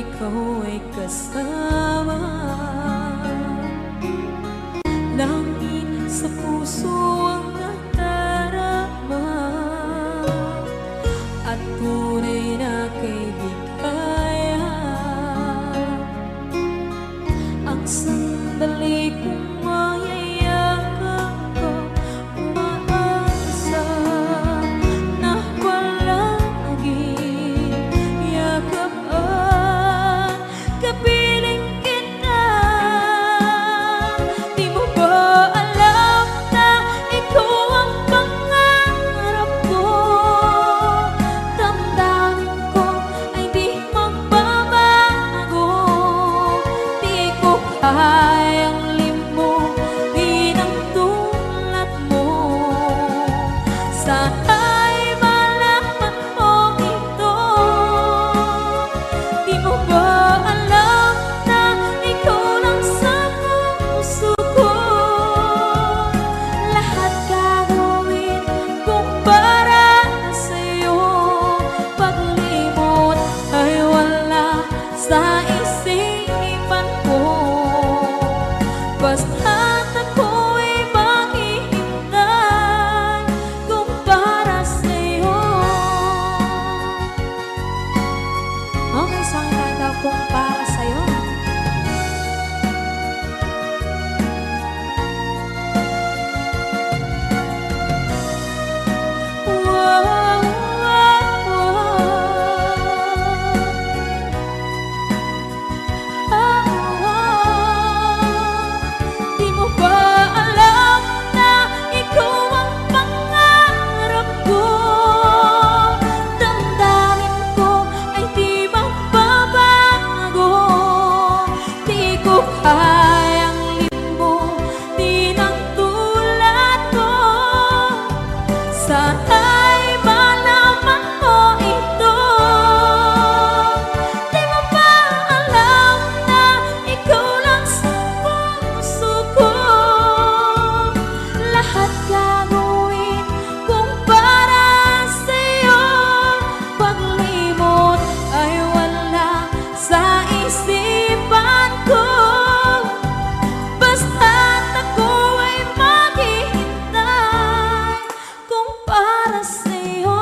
ikaw ay kasama. Langit sa puso ang nadarama, at tunay na kaibigan. Ang sandali kong mayayakap ko, umaasa na palaging yakap at kapiling kita. Di mo ba alam na ikaw ang pangarap ko? Damdamin ko ay di magbabago. Di ko kayang limutin ang tulad mo. Sana'y malaman mo ito. Di mo ba alam na ikaw lang sa puso ko? Lahat gagawin kung para sa'yo. Paglimot ay wala sa isipan ko. Basta't ako'y maghihintay kung para sa'yo. Okay, isang kanta kung para sa'yo. Wow, wow, Di mo ba alam na ikaw ang pangarap ko? Damdamin ko ay di magbabago. Di ko kayang limutin ang tulad ko. Sana'y malaman mo ito. Di mo ba alam na ikaw lang sa puso ko? Lahat gagawin kung para sa'yo. Paglimot ay wala sa isipan ko. Basta't ako ay maghihintay kung para sa'yo.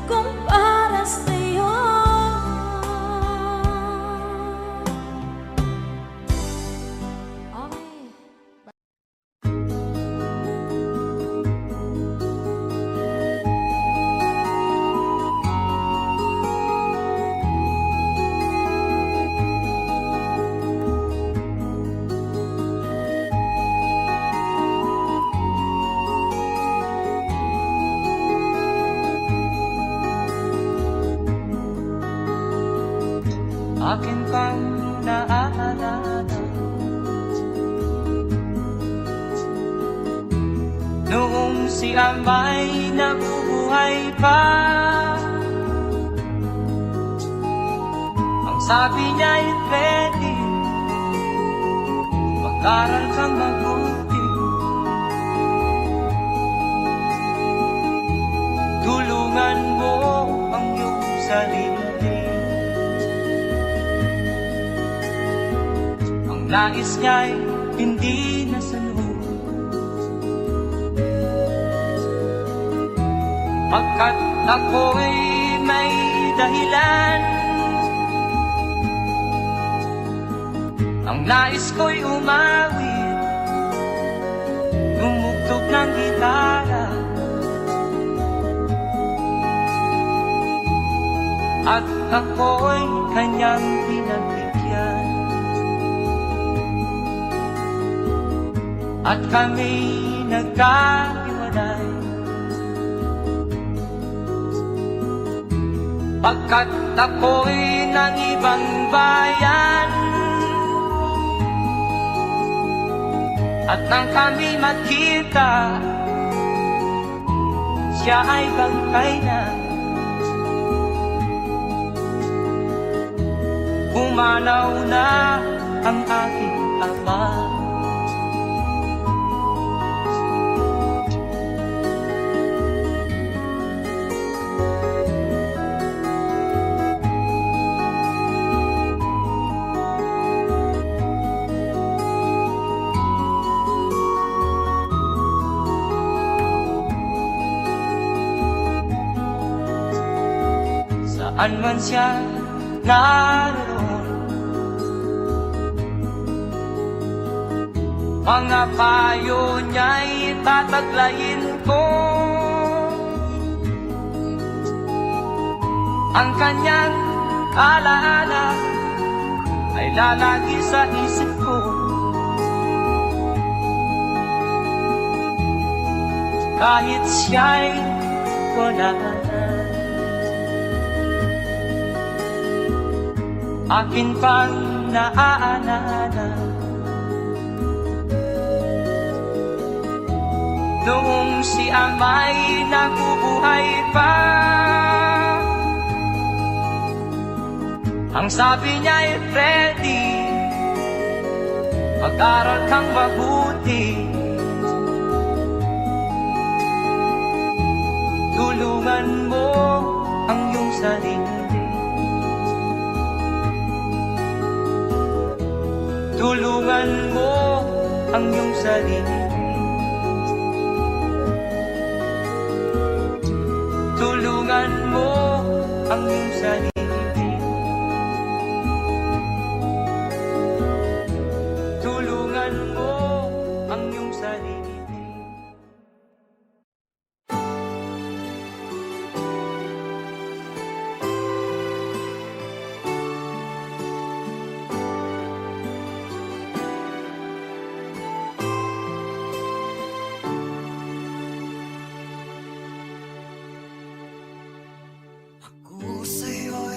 Kung para sa'yo. Okay. Akin pang naaalala noong si Amay nabubuhay pa. Ang sabi niya'y pwede mag-aral kang mabuti, tulungan mo ang iyong sarili. Ang nais niya'y hindi nasunod, pagkat ako'y may dahilan. Ang nais ko'y umawit, gumugtog ng gitara, at ako'y kanyang pinagbigyan. At kami nagkahiwalay, pagkat ako'y ng ibang bayan. At nang kami magkita, siya ay bangkay na. Pumanaw na ang aking ama. saan man siya naroon. Mga payo niya'y tataglayin ko, ang kanyang alaala ay lalagi sa isip ko. Kahit siya'y wala na, akin pang naaalala noong si Ama'y nabubuhay pa. Ang sabi niya'y Freddy, mag-aral kang mabuti, tulungan mo ang iyong sarili, tulungan mo ang iyong sarili, tulungan mo ang iyong sarili, tulungan mo ang iyong sarili. Ako sa'yo'y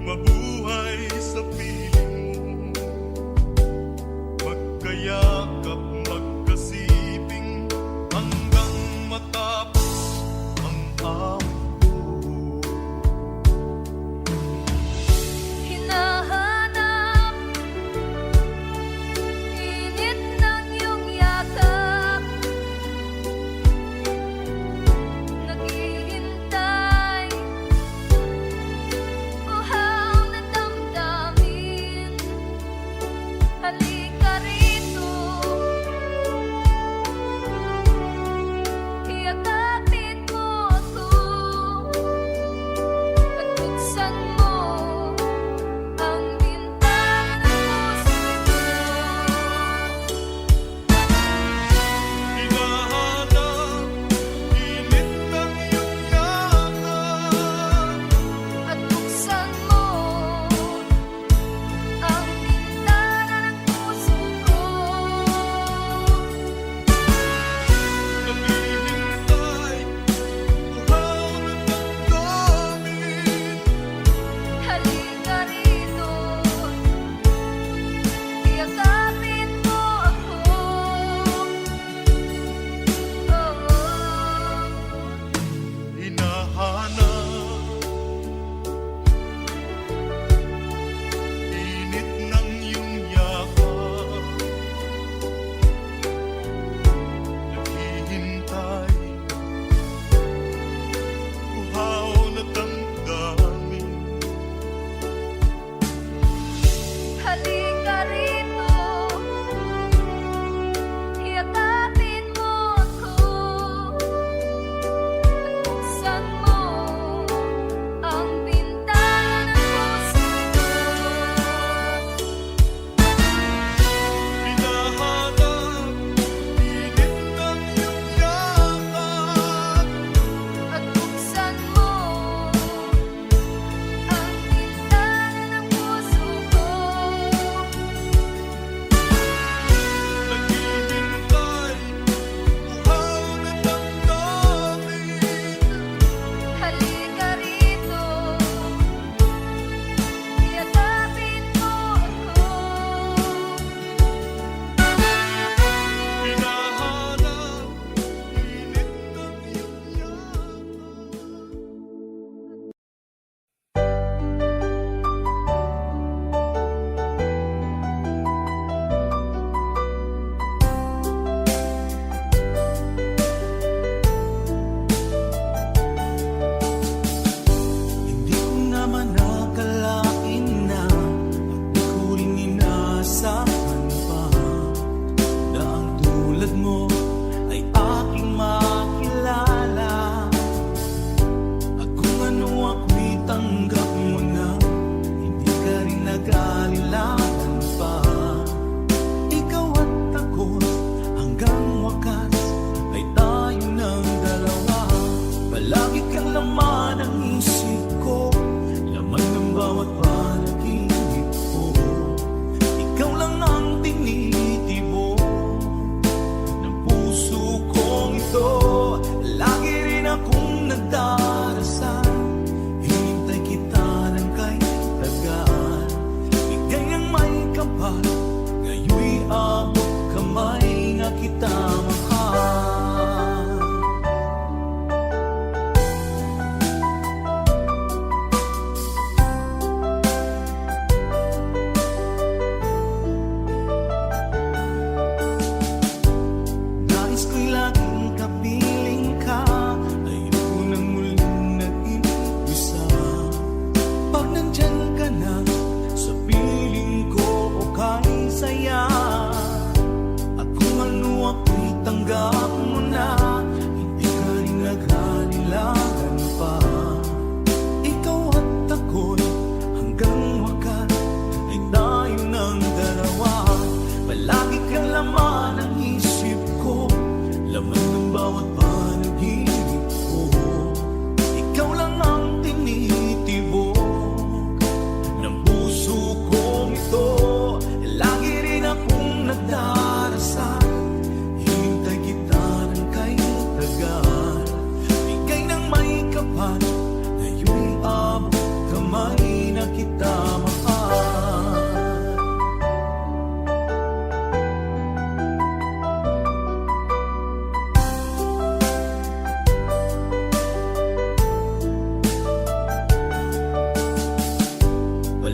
mabuhay sa piling mo. Magkayakap, magkasiping hanggang matapos ang awit ko. Hinahanap init ng iyong yakap, naghihintay uhaw na damdamin.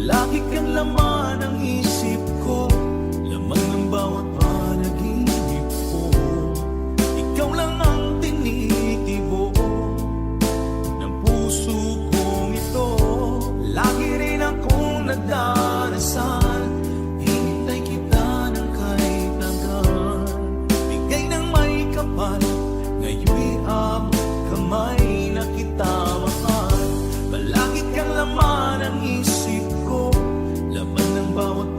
Palagi kang laman ng isip ko, laman ng bawat panaginip ko. Ikaw lang ang tinitibo ng puso kong ito. Lagi rin akong nagdarasal, hinintay kita ng kahit hanggan. Bigay ng may kapal, ngayon'y abot kamay na kita mahal. Palagi kang laman ng isip ko, laman ng bawat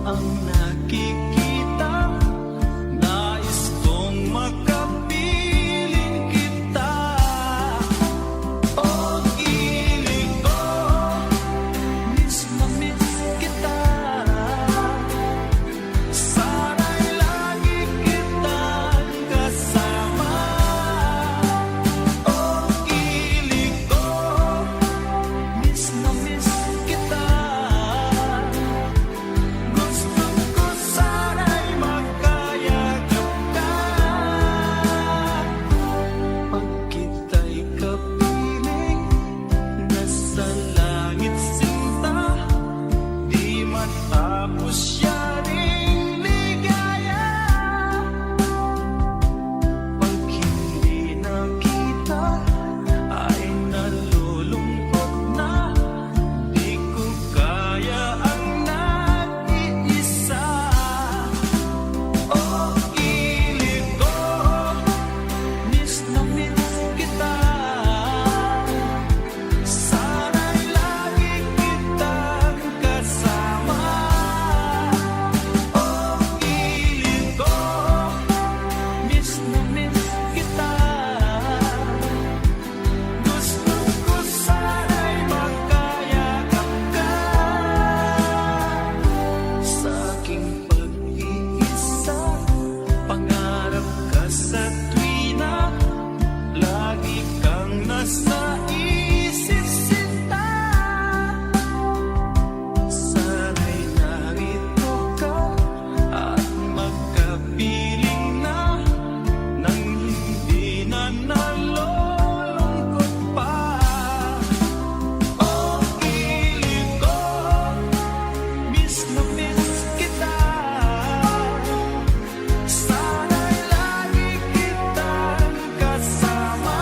ang nakikita. Nais kong makapiling kita. Pag-ibig ko, miss na miss kita. Sana'y lagi kitang kasama. Pag-ibig ko, miss na miss kita. Gusto ko sana'y magkayakap ka. Pag kita'y kapiling, nasa langit sinta, di matapos siya ring ligaya. Pag hindi nakita, ay nalulungkot na. Di ko kaya ang nag-iisa. Pag-ibig ko, miss na miss kita. Sana'y lagi kitang kasama. Pag-ibig ko, miss na miss kita. Gusto ko sana'y magkayakap ka. Sa aking pag-iisa, pangarap ka sa tuwina. Lagi kang nasa isip sinta. Sana'y narito ka at magkapiling na, nang hindi na nalulungkot pa. Pag-ibig ko, miss na miss kita. Sana'y lagi kitang kasama.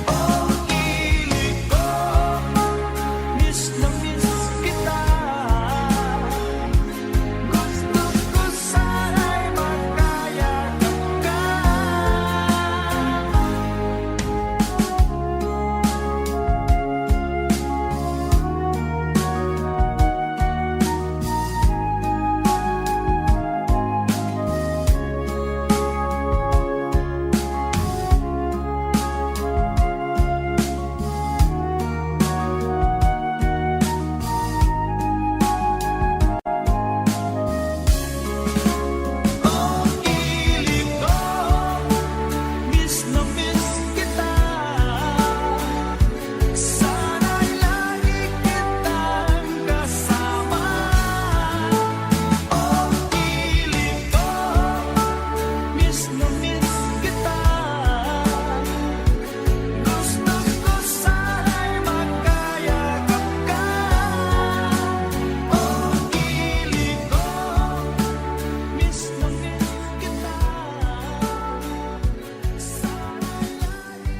Pag-ibig ko, miss na miss kita. Gusto ko sana'y magkayakap ka. Pag-ibig ko, miss na miss kita. Sana'y lagi kitang kasama. Pag-ibig ko, miss na miss kita. Gusto ko sana'y magkayakap ka. Pag-ibig ko, miss na miss kita. Sana'y lagi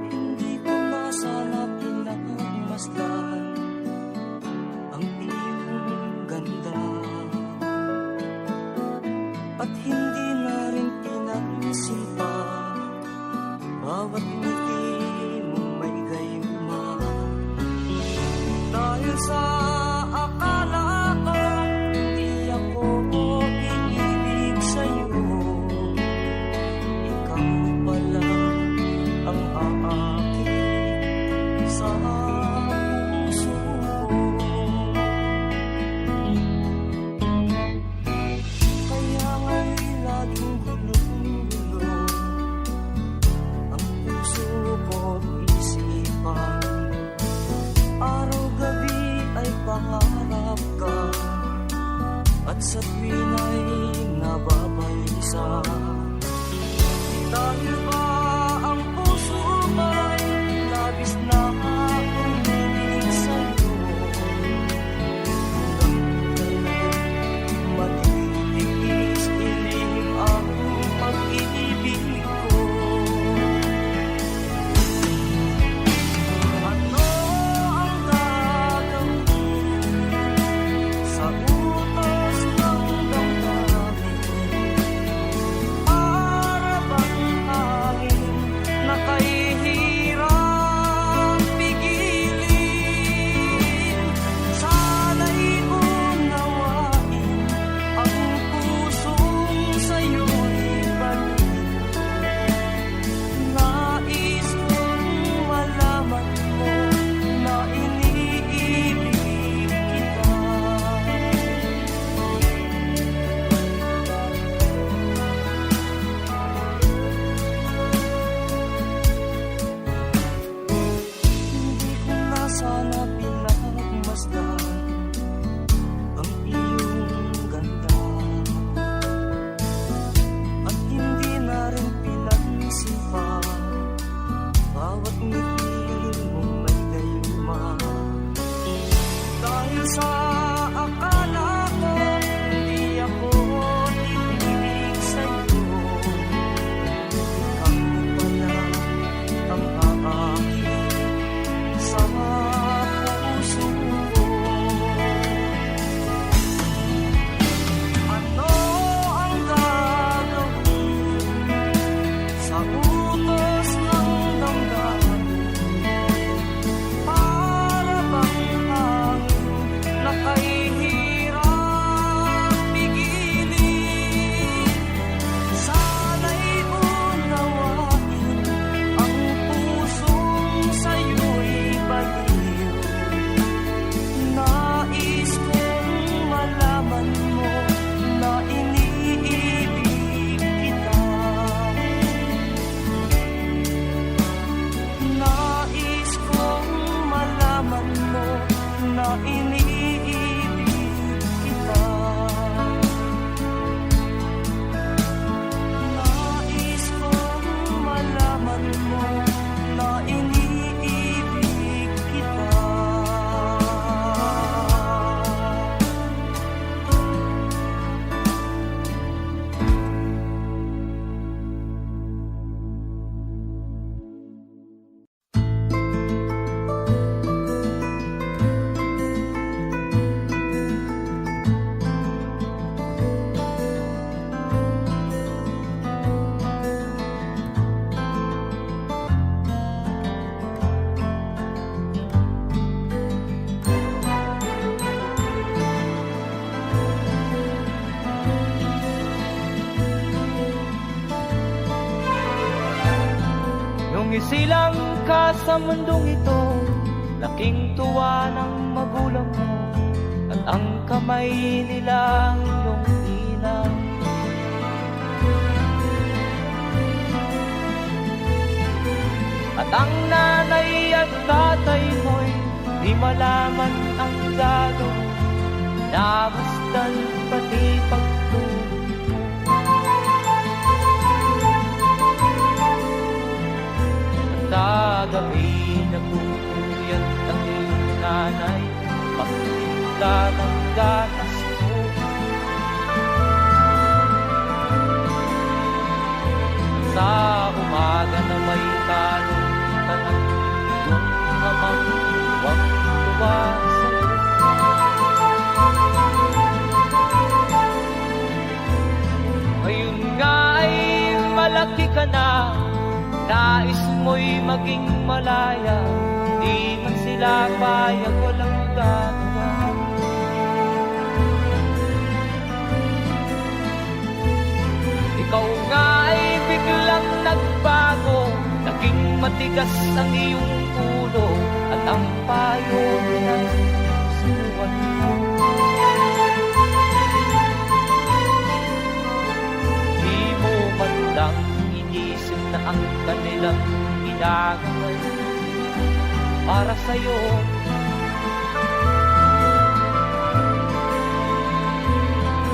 Hindi ko na sana pinagmasdan ang iyong ganda, at hindi na rin pinansin pa bawat ngiti mong may gayuma. Dahil sa akala ko hindi ako iibig sa'yo, ikaw pala ang aakit sa puso ko. Kaya nga'y laging gulo-gulo ang puso ko't isipan. Araw-gabi ay pangarap ka, at sa tuwin ay nababalisa. Dahil ba ang puso ko'y labis na umiibig sa'yo, hanggang kailan matitiis-iling ang pag-ibig ko. Ano ang gagawin sa utos Magsilang ka sa mundong ito, laking tuwa ng magulang mo, at ang kamay nila ang iyong ilaw. At ang nanay at tatay mo'y di malaman ang gagawin, namasdan pati pagtulog mo. At sa gabi nagpupuyat ang iyong nanay, pagtinda ng gatas mo. Sa umaga na may talong tanang iyong amang tuwang-tuwa sa'yo. Ngayon nga ay malaki ka na, nais mo'y maging malaya, di man sila payag, walang magagawa. Ikaw nga ay biglang nagbago, naging matigas ang iyong ulo, at ang payo ay sinuwan mo. Di mo man lang inisip na ang kanilang ginagawa para sa'yo.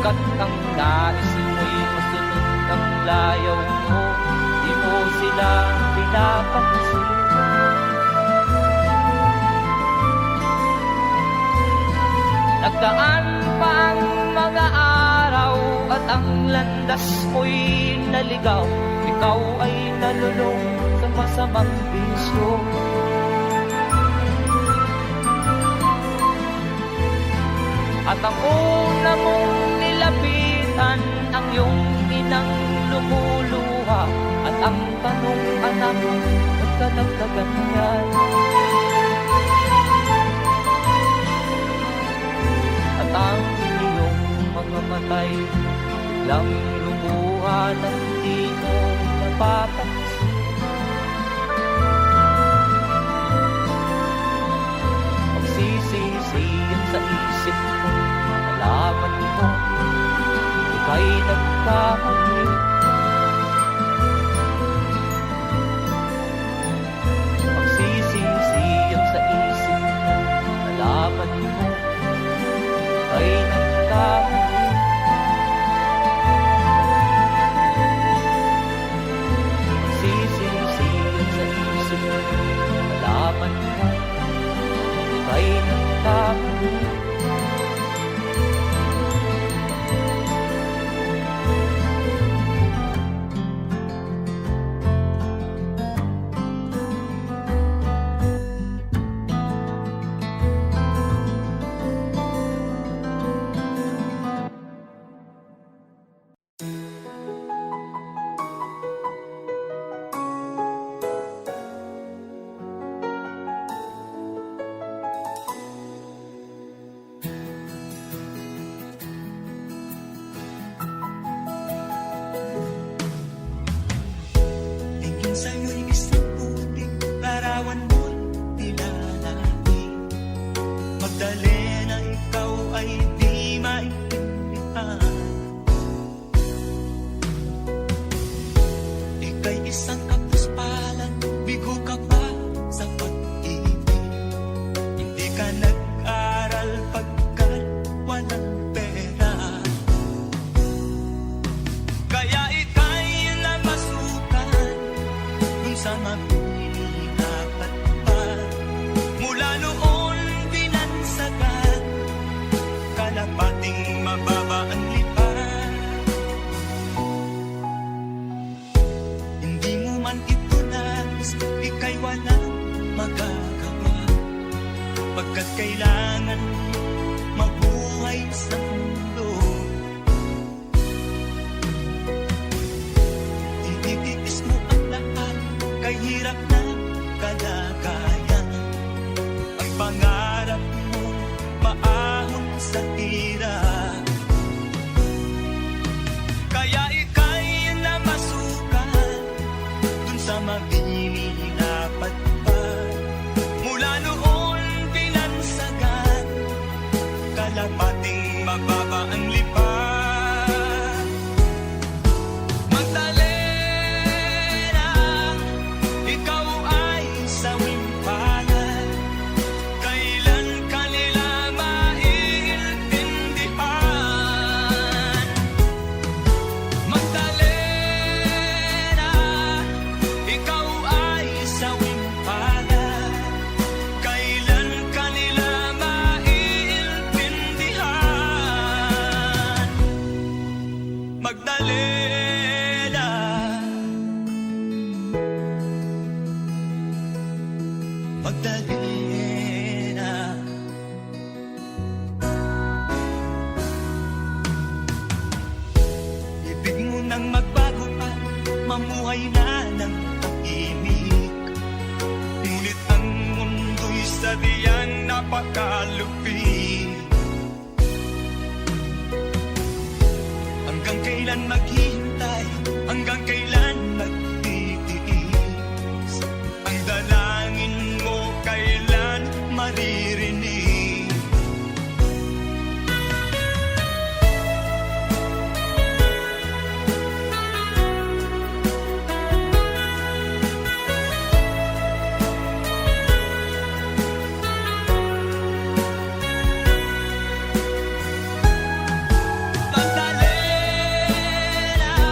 Kat ang nais mo'y masunod ang layaw mo, di mo sila pinapansin. Nagdaan pa ang mga araw at ang landas mo'y naligaw, ikaw ay nalulong sa masamang bisyo. At ang una mong nilapitan, ang iyong inang lumuluha, at ang tanong, anak, ba't ka nagkaganyan? At ang iyong mga matay, biglang lumuha ng di mo napapansin. Magsisisiyan sa isip mo, nalaman mo, ika'y nagkamali. Magsisisiyan sa isip mo, nalaman mo, ika'y nagkamali. Magsisisiyan sa isip mo, nalaman mo, ika'y nagkamali. Magdalena. Magdalena. Ibig mo nang magbago pa, mamuhay na ng tahimik. Ngunit ang mundo'y sadyang napakalupit. Hanggang kailan maghihintay? Hanggang kailan magtitiis? Ang dalangin mo kailan maririnig? Magdalena.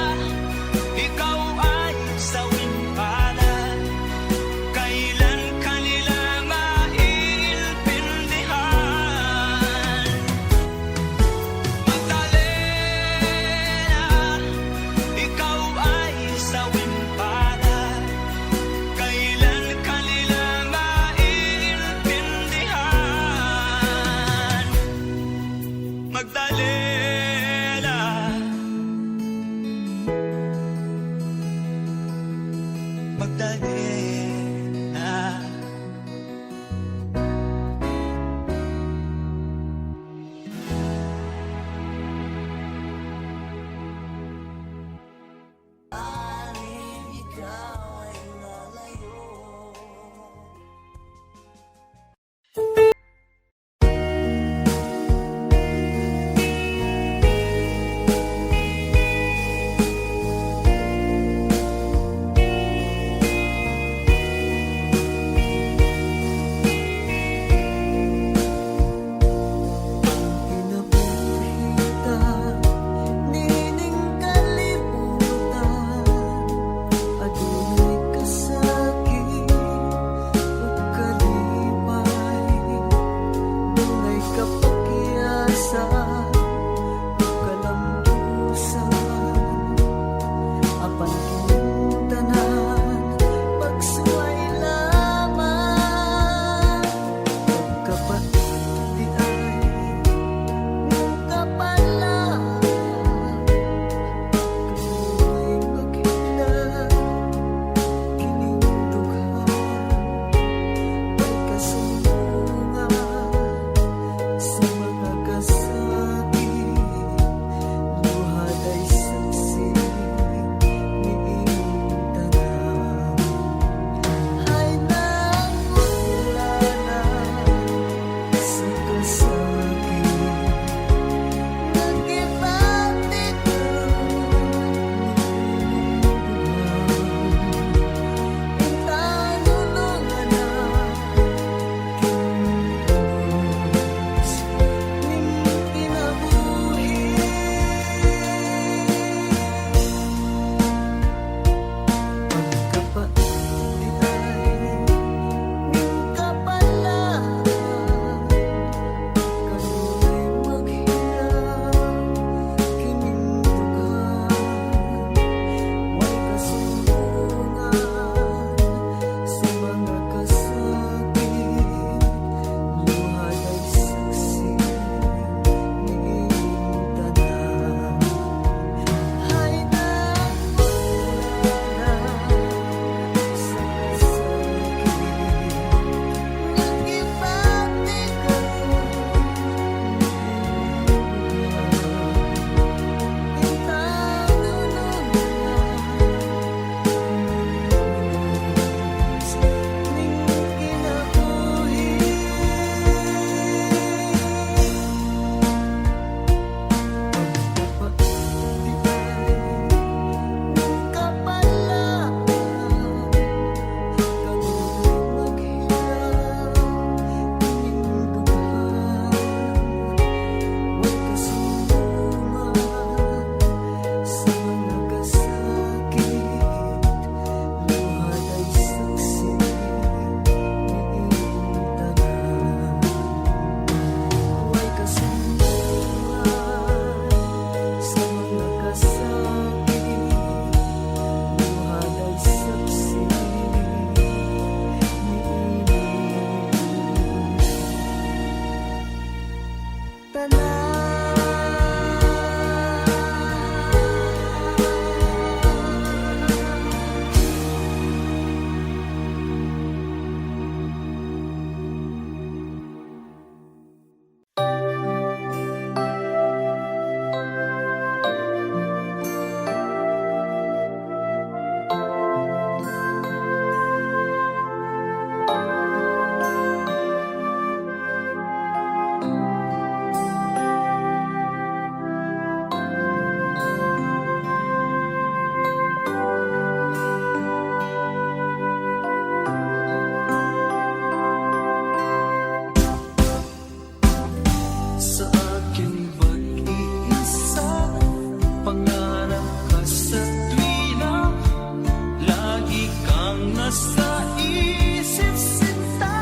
Pangarap ka sa tuwina, lagi kang nasa isip sinta.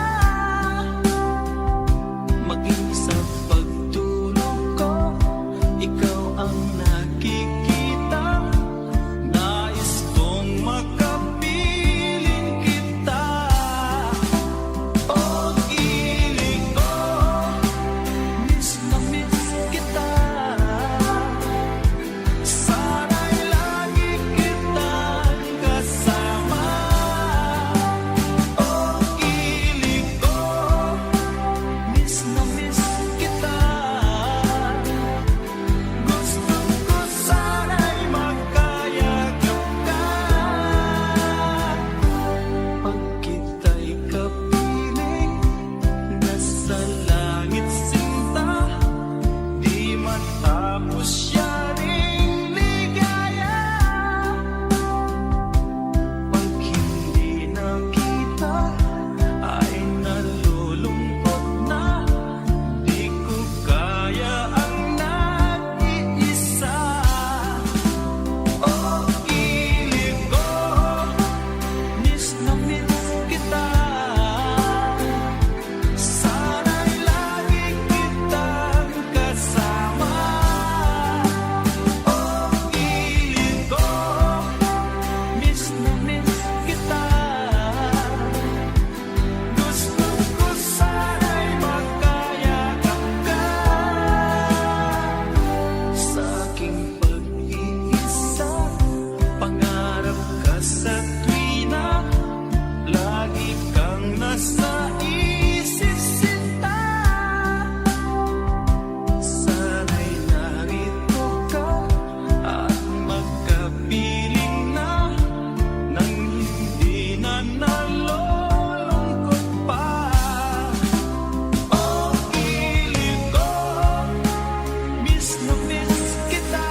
Maging sa pagtulog ko, ikaw ang nakikita. Nais kong makapiling kita. Pag-ibig ko, miss na miss kita. Sana'y lagi kitang kasama. Pag-ibig ko, miss na miss kita. Gusto ko sana'y magkayakap ka. Pag kita'y kapiling, nasa langit sinta, di matapos siya ring ligaya. Pag hindi nakita, ay nalulungkot na. Di ko kaya ang nag-iisa. Pag-ibig ko, miss na miss kita. Sana'y lagi kitang kasama. Pag-ibig ko, miss na miss kita. Gusto ko sana'y magkayakap ka. Sa aking pag-iisa, pangarap ka sa tuwina, lagi kang nasa isip sinta. Sana'y narito ka at magkapiling na, nang hindi na nalulungkot pa. Pag-ibig ko, miss na miss kita.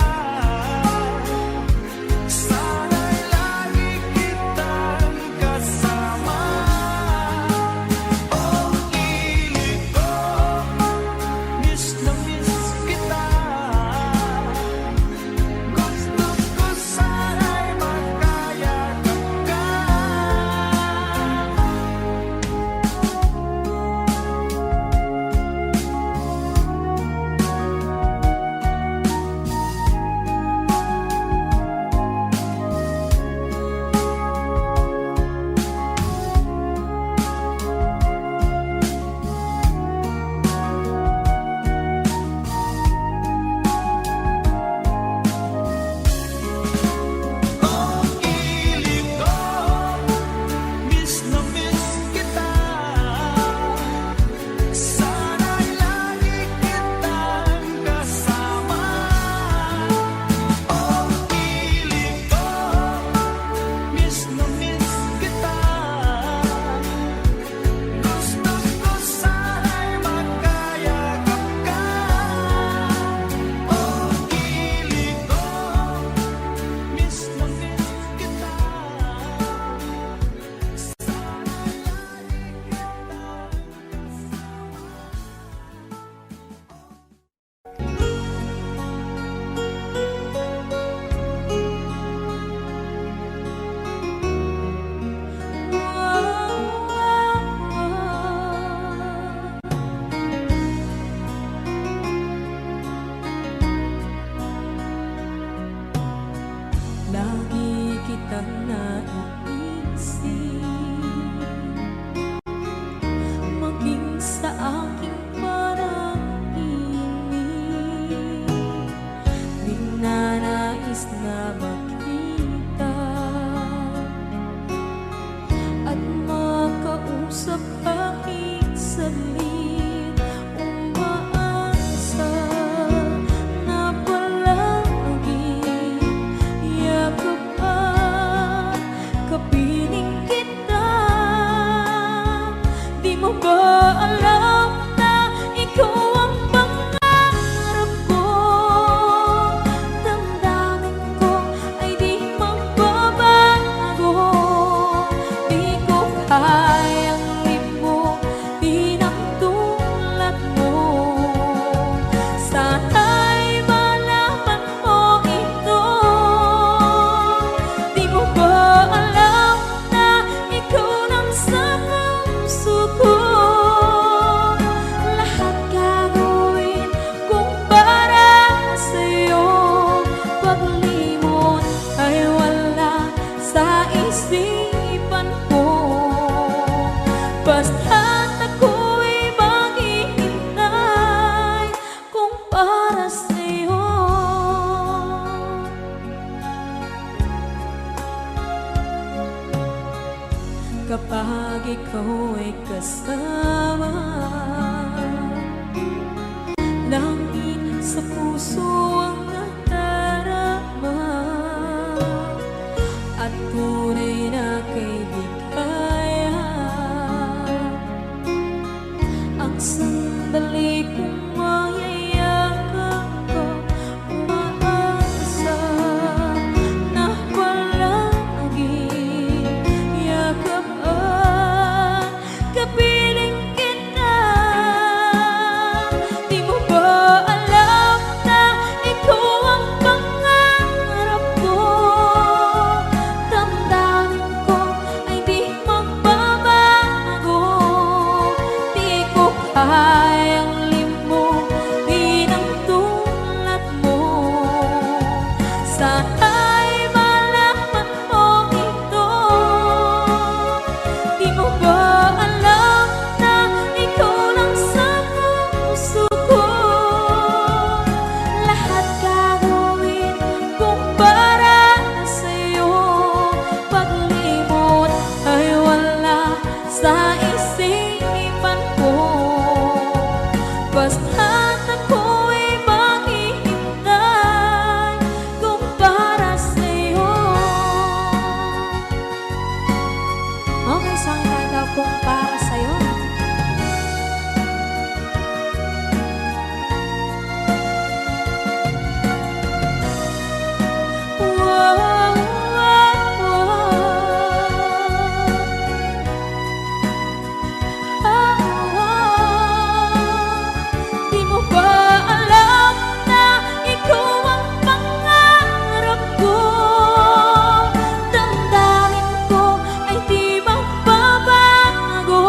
Sana'y lagi kitang kasama. Pag-ibig ko, miss na miss kita. Gusto ko sana'y magkayakap ka. Pag-ibig ko, miss na miss kita. Sana'y lagi kitang kasama. Pag-ibig ko, miss na miss kita. Gusto ko sana'y magkayakap ka. Pag-ibig ko, miss na miss kita. Lagi kitang naiisip, maging sa aking parang inig. Di nanais na makita at makausap kahit saglit. Umaasa na palagi yakap at kapiling kita. Di mo ba alam na ikaw ang pangarap ko? Damdamin ko kapag ikaw ay kasama. Langit sa puso ang nadarama, at tunay na kaibigan. Ang sandali kong mayayakap ko, umaasa na palaging yakap at kapiling kita. Di mo ba alam na ikaw ang pangarap ko? Damdamin ko ay di magbabago. Di ko kayang limutin ang tulad mo. Sana'y malaman mo ito. Di mo ba alam na ikaw lang sa puso ko? Lahat gagawin kung para sa'yo. Paglimot ay wala sa isipan ko. Basta't ako'y maghihintay kung para sa'yo. Okay, saan daw kung para sa'yo? Wow, wow, Di mo ba alam na ikaw ang pangarap ko? Damdamin ko ay di magbabago.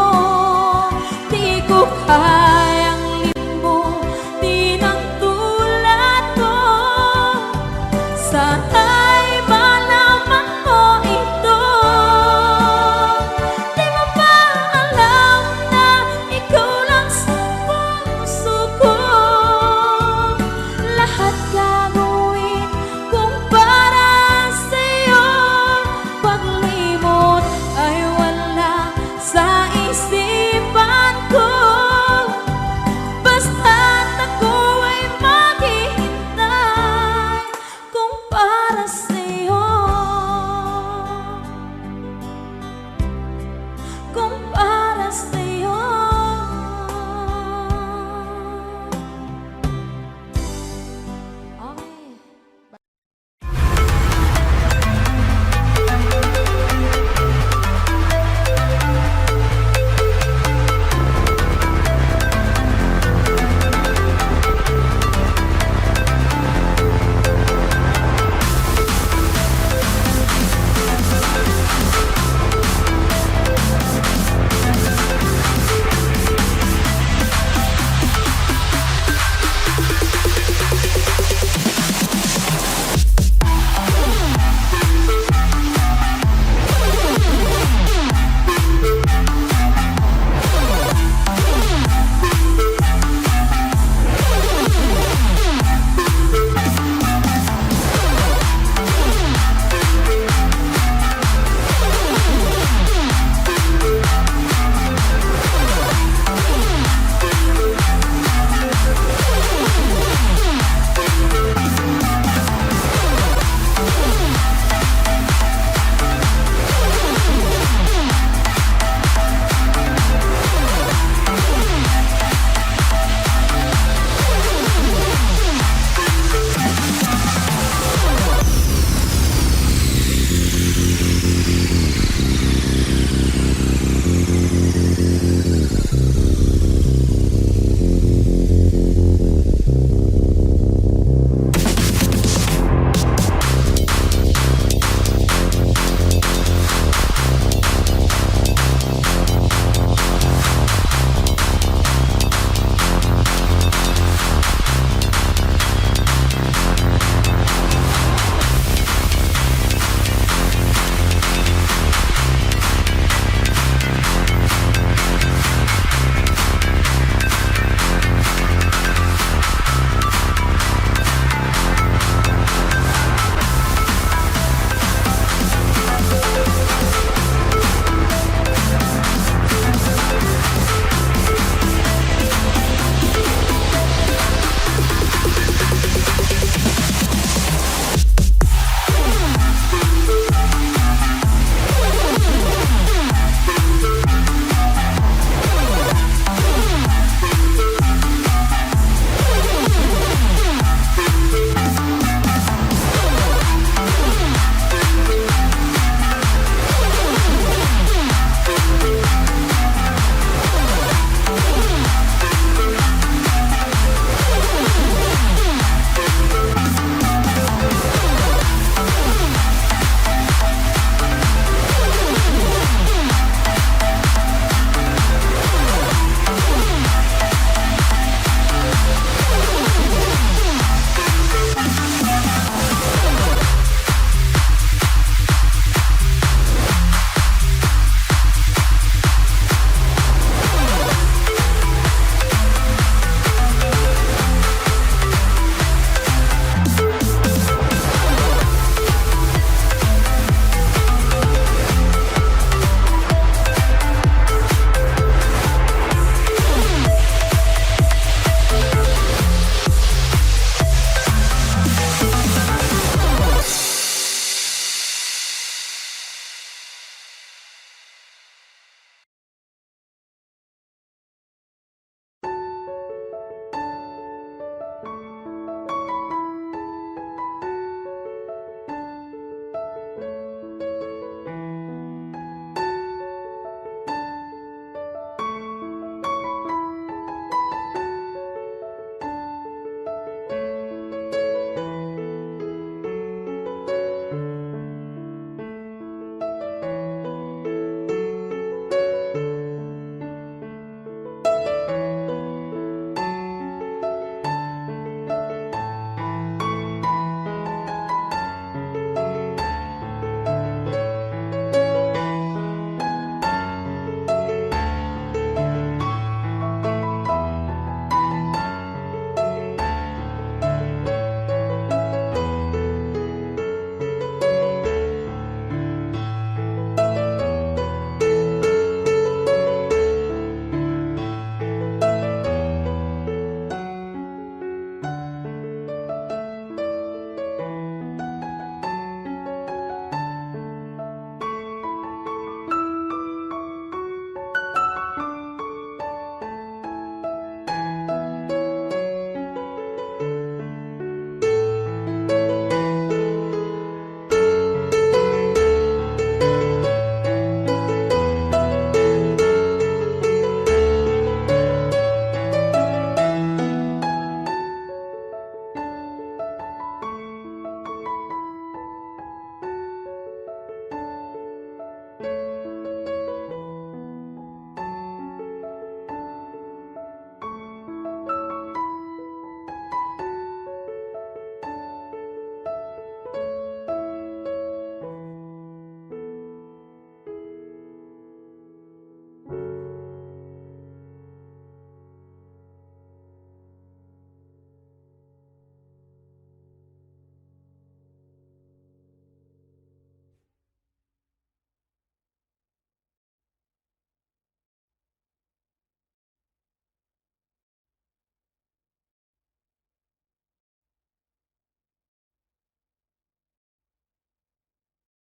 Di ko kayang limutin ang tulad mo. Sana